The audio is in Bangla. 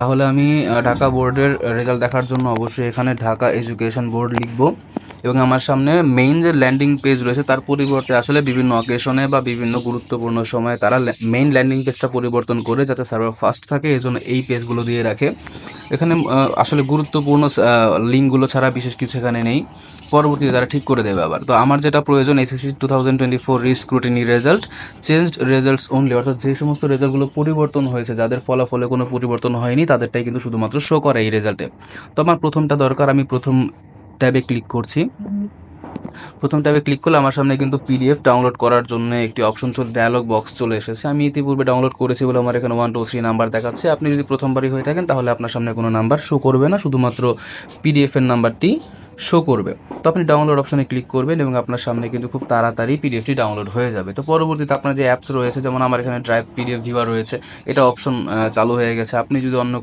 তাহলে আমি ঢাকা বোর্ডের রেজাল্ট দেখার জন্য অবশ্যই এখানে ঢাকা এডুকেশন বোর্ড লিখব এবং আমার সামনে মেইন যে ল্যান্ডিং পেজ রয়েছে তার পরিবর্তে আসলে বিভিন্ন অকেশনে বা বিভিন্ন গুরুত্বপূর্ণ সময়ে তারা মেইন ল্যান্ডিং পেজটা পরিবর্তন করে যাতে সার্ভার ফাস্ট থাকে এই জন্য এই পেজগুলো দিয়ে রাখে। এখানে আসলে গুরুত্বপূর্ণ লিঙ্কগুলো ছাড়া বিশেষ কিছু এখানে নেই, পরবর্তীতে তারা ঠিক করে দেবে আবার। তো আমার যেটা প্রয়োজন SSC 2024 rescrutiny result changed results only, অর্থাৎ যে সমস্ত রেজাল্টগুলো পরিবর্তন হয়েছে, যাদের ফলাফলে কোনো পরিবর্তন হয়নি তাদেরটাই কিন্তু শুধুমাত্র শো করে এই রেজাল্টে। তো আমার প্রথমটা দরকার, আমি প্রথম ট্যাবে ক্লিক করছি। প্রথম ট্যাবে ক্লিক করলে আমার সামনে কিন্তু পিডিএফ ডাউনলোড করার জন্য একটি অপশন ডায়ালগ বক্স চলে এসেছে। আমি ইতিপূর্বে ডাউনলোড করেছি বলে আমার এখানে 1 2 3 নাম্বার দেখাচ্ছে। আপনি যদি প্রথমবারই হয়ে থাকেন তাহলে আপনার সামনে কোনো নাম্বার শো করবে না, শুধুমাত্র পিডিএফ এর নাম্বারটি শো করবে। তো আপনি ডাউনলোড অপশনে ক্লিক করবেন এবং আপনার সামনে কিন্তু খুব তাড়াতাড়ি পিডিএফটি ডাউনলোড হয়ে যাবে। তো পরবর্তীতে আপনার যে অ্যাপস রয়েছে, যেমন আমার এখানে ড্রাইভ পিডিএফ ভিউয়ার রয়েছে, এটা অপশন চালু হয়ে গেছে। আপনি যদি অন্য কোনো